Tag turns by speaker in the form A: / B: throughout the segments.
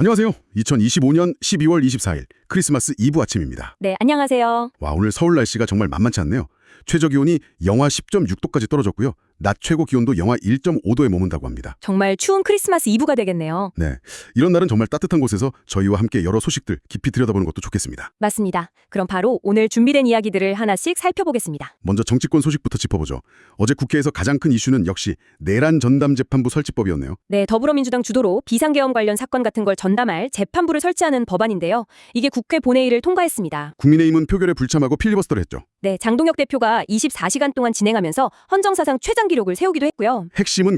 A: 안녕하세요. 2025년 12월 24일 크리스마스 이브 아침입니다.
B: 네, 안녕하세요.
A: 와, 오늘 서울 날씨가 정말 만만치 않네요. 최저 기온이 영하 10.6도까지 떨어졌고요. 낮 최고 기온도 영하 1.5도에 머문다고 합니다.
B: 정말 추운 크리스마스 이브가 되겠네요.
A: 네, 이런 날은 정말 따뜻한 곳에서 저희와 함께 여러 소식들 깊이 들여다보는 것도 좋겠습니다.
B: 맞습니다. 그럼 바로 오늘 준비된 이야기들을 하나씩 살펴보겠습니다.
A: 먼저 정치권 소식부터 짚어보죠. 어제 국회에서 가장 큰 이슈는 역시 내란 전담 재판부 설치법이었네요.
B: 네, 더불어민주당 주도로 비상계엄 관련 사건 같은 걸 전담할 재판부를 설치하는 법안인데요. 이게 국회 본회의를 통과했습니다.
A: 국민의힘은 표결에 불참하고 필리버스터를 했죠.
B: 네, 장동혁 대표가 24시간 동안 진행하면서 헌정사상 최장 기록을 세우기도 했고요.
A: 핵심은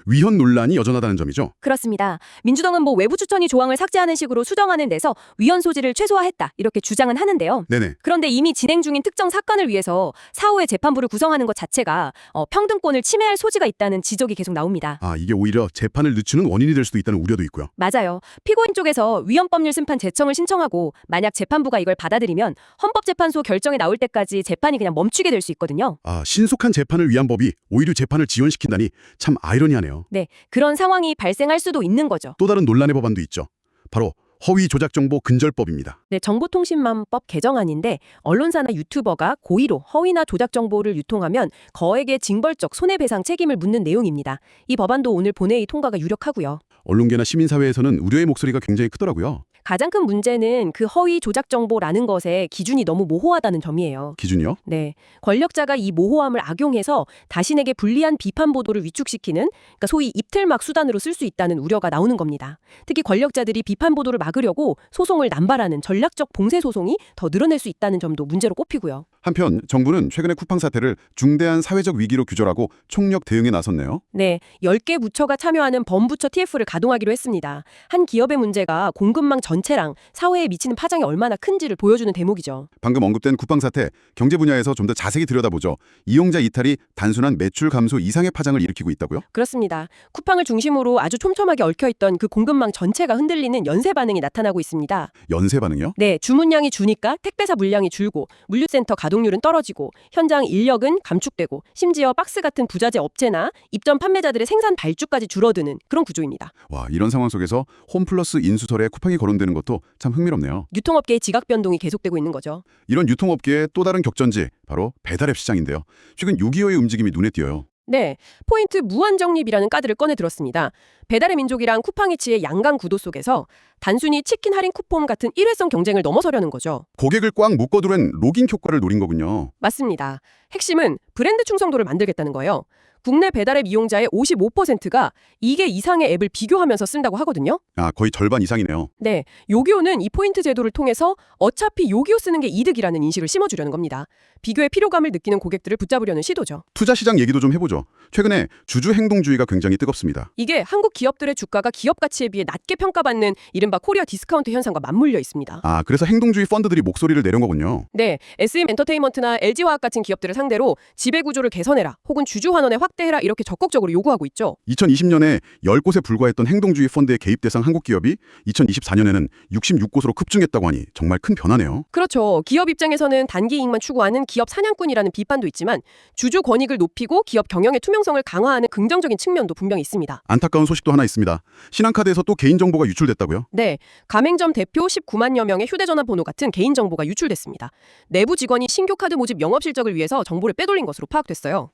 A: 위헌 논란이 여전하다는 점이죠.
B: 그렇습니다. 민주당은 외부 추천위 조항을 삭제하는 식으로 수정안을 내서 위헌 소지를 최소화했다 이렇게 주장은 하는데요.
A: 네네.
B: 그런데 이미 진행 중인 특정 사건을 위해서 사후에 재판부를 구성하는 것 자체가 평등권을 침해할 소지가 있다는 지적이 계속 나옵니다.
A: 이게 오히려 재판을 늦추는 원인이 될 수도 있다는 우려도 있고요.
B: 맞아요. 피고인 쪽에서 위헌법률 심판 제청을 신청하고 만약 재판부가 이걸 받아들이면 헌법재판소 결정이 나올 때까지 재판이 그냥 멈추게 될 수 있거든요.
A: 신속한 재판을 위한 법이 오히려 재판을 지연시킨다니 참 아이러니하네요.
B: 네, 그런 상황이 발생할 수도 있는 거죠.
A: 또 다른 논란의 법안도 있죠. 바로 허위 조작정보 근절법입니다.
B: 네, 정보통신망법 개정안인데 언론사나 유튜버가 고의로 허위나 조작 정보를 유통하면 거액의 징벌적 손해배상 책임을 묻는 내용입니다. 이 법안도 오늘 본회의 통과가 유력하고요.
A: 언론계나 시민사회에서는 우려의 목소리가 굉장히 크더라고요.
B: 가장 큰 문제는 그 허위 조작 정보라는 것의 기준이 너무 모호하다는 점이에요.
A: 기준이요?
B: 네, 권력자가 이 모호함을 악용해서 자신에게 불리한 비판 보도를 위축시키는 그러니까 소위 입틀막 수단으로 쓸 수 있다는 우려가 나오는 겁니다. 특히 권력자들이 비판 보도를 막으려고 소송을 남발하는 전략적 봉쇄 소송이 더 늘어날 수 있다는 점도 문제로 꼽히고요.
A: 한편 정부는 최근에 쿠팡 사태를 중대한 사회적 위기로 규정하고 총력 대응에 나섰네요.
B: 네, 10개 부처가 참여하는 범부처 TF를 가동하기로 했습니다. 한 기업의 문제가 공급망 전체랑 사회에 미치는 파장이 얼마나 큰지를 보여주는 대목이죠.
A: 방금 언급된 쿠팡 사태, 경제 분야에서 좀 더 자세히 들여다보죠. 이용자 이탈이 단순한 매출 감소 이상의 파장을 일으키고 있다고요?
B: 그렇습니다. 쿠팡을 중심으로 아주 촘촘하게 얽혀있던 그 공급망 전체가 흔들리는 연쇄 반응이 나타나고 있습니다.
A: 연쇄 반응이요?
B: 네, 주문량이 주니까 택배사 물량이 줄고 물류센터 가동률은 떨어지고 현장 인력은 감축되고 심지어 박스 같은 부자재 업체나 입점 판매자들의 생산 발주까지 줄어드는 그런 구조입니다.
A: 와, 이런 상황 속에서 홈플러스 인수설에 쿠팡이 거론되는 것도 참 흥미롭네요.
B: 유통업계의 지각 변동이 계속되고 있는 거죠.
A: 이런 유통업계의 또 다른 격전지, 바로 배달앱 시장인데요. 최근 6.25의 움직임이 눈에 띄어요.
B: 네, 포인트 무한정립이라는 카드를 꺼내 들었습니다. 배달의 민족이랑 쿠팡이츠의 양강 구도 속에서 단순히 치킨 할인 쿠폰 같은 일회성 경쟁을 넘어서려는 거죠.
A: 고객을 꽉 묶어두는 로깅 효과를 노린 거군요.
B: 맞습니다. 핵심은 브랜드 충성도를 만들겠다는 거예요. 국내 배달앱 이용자의 55%가 2개 이상의 앱을 비교하면서 쓴다고 하거든요.
A: 거의 절반 이상이네요.
B: 네, 요기요는 이 포인트 제도를 통해서 어차피 요기요 쓰는 게 이득이라는 인식을 심어주려는 겁니다. 비교의 필요감을 느끼는 고객들을 붙잡으려는 시도죠.
A: 투자 시장 얘기도 좀 해보죠. 최근에 주주 행동주의가 굉장히 뜨겁습니다.
B: 이게 한국 기업들의 주가가 기업 가치에 비해 낮게 평가받는 이른바 코리아 디스카운트 현상과 맞물려 있습니다.
A: 그래서 행동주의 펀드들이 목소리를 내는 거군요.
B: 네, SM 엔터테인먼트나 LG화학 같은 기업들을 상대로 지배구조를 개선해라 혹은 주주 환원에 확대해라 이렇게 적극적으로 요구하고 있죠.
A: 2020년에 10곳에 불과했던 행동주의 펀드의 개입 대상 한국 기업이 2024년에는 66곳으로 급증했다고 하니 정말 큰 변화네요.
B: 그렇죠. 기업 입장에서는 단기 이익만 추구하는 기업 사냥꾼이라는 비판도 있지만 주주 권익을 높이고 기업 경영의 투명성을 강화하는 긍정적인 측면도 분명히 있습니다.
A: 안타까운 소식도 하나 있습니다. 신한카드에서 또 개인정보가 유출됐다고요?
B: 네, 가맹점 대표 19만여 명의 휴대전화 번호 같은 개인정보가 유출됐습니다. 내부 직원이 신규 카드 모집 영업 실적을 위해서 정보를 빼돌린 것으로 파악됐어요.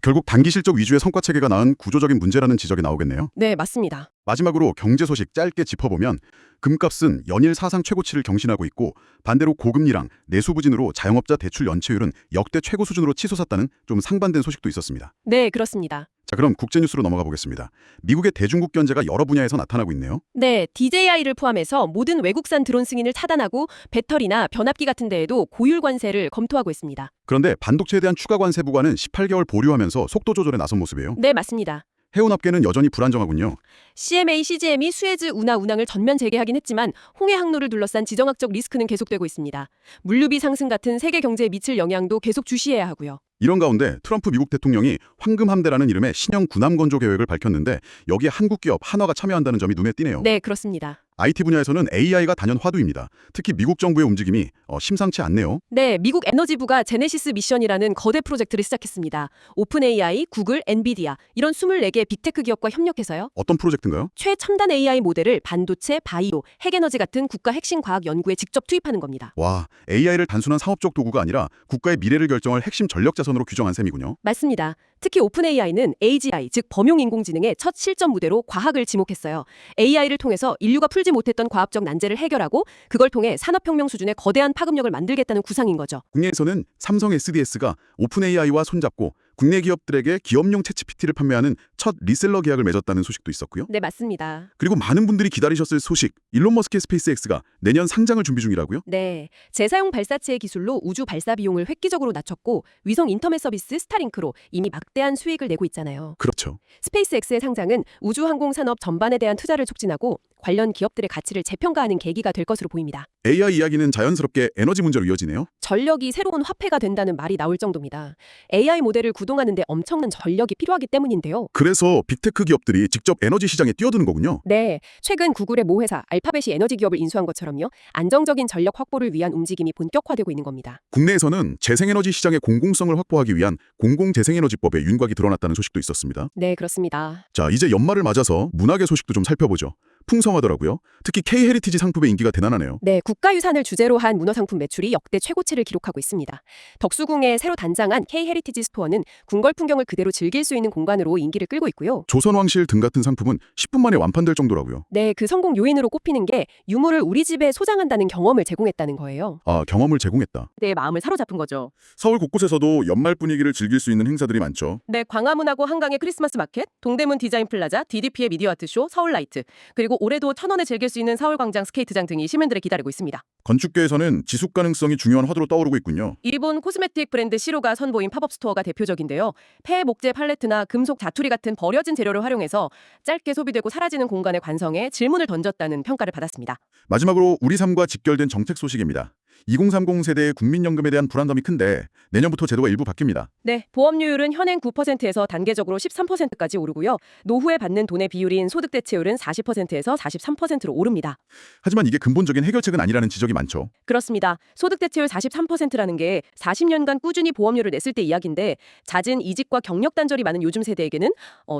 A: 결국 단기 실적 위주의 성과 체계가 낳은 구조적인 문제라는 지적이 나오겠네요.
B: 네, 맞습니다.
A: 마지막으로 경제 소식 짧게 짚어보면 금값은 연일 사상 최고치를 경신하고 있고 반대로 고금리랑 내수 부진으로 자영업자 대출 연체율은 역대 최고 수준으로 치솟았다는 좀 상반된 소식도 있었습니다.
B: 네, 그렇습니다.
A: 자, 그럼 국제뉴스로 넘어가 보겠습니다. 미국의 대중국 견제가 여러 분야에서 나타나고 있네요.
B: 네, DJI를 포함해서 모든 외국산 드론 승인을 차단하고 배터리나 변압기 같은 데에도 고율 관세를 검토하고 있습니다.
A: 그런데 반도체에 대한 추가 관세 부과는 18개월 보류하면서 속도 조절에 나선 모습이에요.
B: 네, 맞습니다.
A: 해운업계는 여전히 불안정하군요.
B: CMA, CGM이 수에즈 운하 운항을 전면 재개하긴 했지만 홍해 항로를 둘러싼 지정학적 리스크는 계속되고 있습니다. 물류비 상승 같은 세계 경제에 미칠 영향도 계속 주시해야 하고요.
A: 이런 가운데 트럼프 미국 대통령이 황금함대라는 이름의 신형 군함 건조 계획을 밝혔는데 여기에 한국 기업 한화가 참여한다는 점이 눈에 띄네요.
B: 네, 그렇습니다.
A: IT 분야에서는 AI가 단연 화두입니다. 특히 미국 정부의 움직임이 심상치 않네요.
B: 네, 미국 에너지부가 제네시스 미션이라는 거대 프로젝트를 시작했습니다. 오픈 AI, 구글, 엔비디아 이런 24개 빅테크 기업과 협력해서요.
A: 어떤 프로젝트인가요?
B: 최첨단 AI 모델을 반도체, 바이오, 핵에너지 같은 국가 핵심 과학 연구에 직접 투입하는 겁니다.
A: 와, AI를 단순한 사업적 도구가 아니라 국가의 미래를 결정할 핵심 전략 자산으로 규정한 셈이군요.
B: 맞습니다. 특히 오픈 AI는 AGI, 즉 범용 인공지능의 첫 실전 무대로 과학을 지목했어요. AI를 통해서 인류가 풀지 못했던 과학적 난제를 해결하고 그걸 통해 산업혁명 수준의 거대한 파급력을 만들겠다는 구상인 거죠.
A: 국내에서는 삼성 SDS가 오픈 AI와 손잡고 국내 기업들에게 기업용 챗GPT를 판매하는 첫 리셀러 계약을 맺었다는 소식도 있었고요.
B: 네, 맞습니다.
A: 그리고 많은 분들이 기다리셨을 소식, 일론 머스크의 스페이스X가 내년 상장을 준비 중이라고요?
B: 네, 재사용 발사체의 기술로 우주 발사 비용을 획기적으로 낮췄고 위성 인터넷 서비스 스타링크로 이미 막대한 수익을 내고 있잖아요.
A: 그렇죠.
B: 스페이스X의 상장은 우주 항공 산업 전반에 대한 투자를 촉진하고 관련 기업들의 가치를 재평가하는 계기가 될 것으로 보입니다.
A: AI 이야기는 자연스럽게 에너지 문제로 이어지네요.
B: 전력이 새로운 화폐가 된다는 말이 나올 정도입니다. AI 모델을 구동하는 데 엄청난 전력이 필요하기 때문인데요.
A: 그래서 빅테크 기업들이 직접 에너지 시장에 뛰어드는 거군요.
B: 네, 최근 구글의 모 회사 알파벳이 에너지 기업을 인수한 것처럼요. 안정적인 전력 확보를 위한 움직임이 본격화되고 있는 겁니다.
A: 국내에서는 재생에너지 시장의 공공성을 확보하기 위한 공공재생에너지법의 윤곽이 드러났다는 소식도 있었습니다.
B: 네, 그렇습니다.
A: 자, 이제 연말을 맞아서 문학의 소식도 좀 살펴보죠. 풍성하더라고요. 특히 K-헤리티지 상품의 인기가 대단하네요.
B: 네, 국가유산을 주제로 한 문화상품 매출이 역대 최고치를 기록하고 있습니다. 덕수궁에 새로 단장한 K-헤리티지 스토어는 궁궐 풍경을 그대로 즐길 수 있는 공간으로 인기를 끌고 있고요.
A: 조선왕실 등 같은 상품은 10분 만에 완판될 정도라고요.
B: 네, 그 성공 요인으로 꼽히는 게 유물을 우리 집에 소장한다는 경험을 제공했다는 거예요.
A: 아, 경험을 제공했다.
B: 내 마음을 사로잡은 거죠.
A: 서울 곳곳에서도 연말 분위기를 즐길 수 있는 행사들이 많죠.
B: 네, 광화문하고 한강의 크리스마스 마켓, 동대문 디자인 플라자, DDP의 미디어 아트쇼, 서울라이트, 그리고 올해도 천원에 즐길 수 있는 서울광장 스케이트장 등이 시민들을 기다리고 있습니다.
A: 건축계에서는 지속 가능성이 중요한 화두로 떠오르고 있군요.
B: 일본 코스메틱 브랜드 시로가 선보인 팝업 스토어가 대표적인데요. 폐 목재 팔레트나 금속 자투리 같은 버려진 재료를 활용해서 짧게 소비되고 사라지는 공간의 관성에 질문을 던졌다는 평가를 받았습니다.
A: 마지막으로 우리 삶과 직결된 정책 소식입니다. 2030 세대의 국민연금에 대한 불안감이 큰데 내년부터 제도가 일부 바뀝니다.
B: 네, 보험료율은 현행 9%에서 단계적으로 13%까지 오르고요. 노후에 받는 돈의 비율인 소득 대체율은 40%에서 43%로 오릅니다.
A: 하지만 이게 근본적인 해결책은 아니라는 지적이 많죠.
B: 그렇습니다. 소득 대체율 43%라는 게 40년간 꾸준히 보험료를 냈을 때 이야기인데 잦은 이직과 경력 단절이 많은 요즘 세대에게는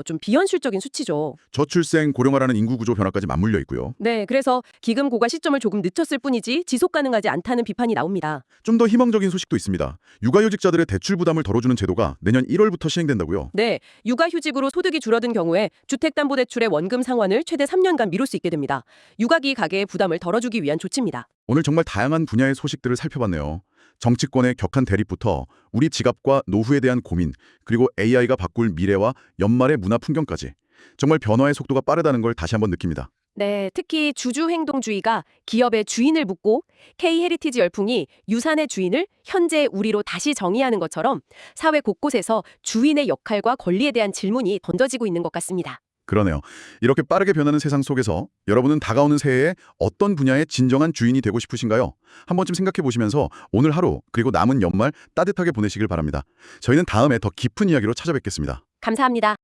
B: 좀 비현실적인 수치죠.
A: 저출생, 고령화라는 인구 구조 변화까지 맞물려 있고요.
B: 네, 그래서 기금 고가 시점을 조금 늦췄을 뿐이지 지속 가능하지 않다는 비판이 나옵니다.
A: 좀 더 희망적인 소식도 있습니다. 육아휴직자들의 대출 부담을 덜어주는 제도가 내년 1월부터 시행된다고요.
B: 네, 육아휴직으로 소득이 줄어든 경우에 주택담보대출의 원금 상환을 최대 3년간 미룰 수 있게 됩니다. 육아기 가계의 부담을 덜어주기 위한 조치입니다.
A: 오늘 정말 다양한 분야의 소식들을 살펴봤네요. 정치권의 격한 대립부터 우리 지갑과 노후에 대한 고민, 그리고 AI가 바꿀 미래와 연말의 문화 풍경까지 정말 변화의 속도가 빠르다는 걸 다시 한번 느낍니다.
B: 네, 특히 주주행동주의가 기업의 주인을 묻고 K-헤리티지 열풍이 유산의 주인을 현재의 우리로 다시 정의하는 것처럼 사회 곳곳에서 주인의 역할과 권리에 대한 질문이 던져지고 있는 것 같습니다.
A: 그러네요. 이렇게 빠르게 변하는 세상 속에서 여러분은 다가오는 새해에 어떤 분야의 진정한 주인이 되고 싶으신가요? 한 번쯤 생각해 보시면서 오늘 하루 그리고 남은 연말 따뜻하게 보내시길 바랍니다. 저희는 다음에 더 깊은 이야기로 찾아뵙겠습니다.
B: 감사합니다.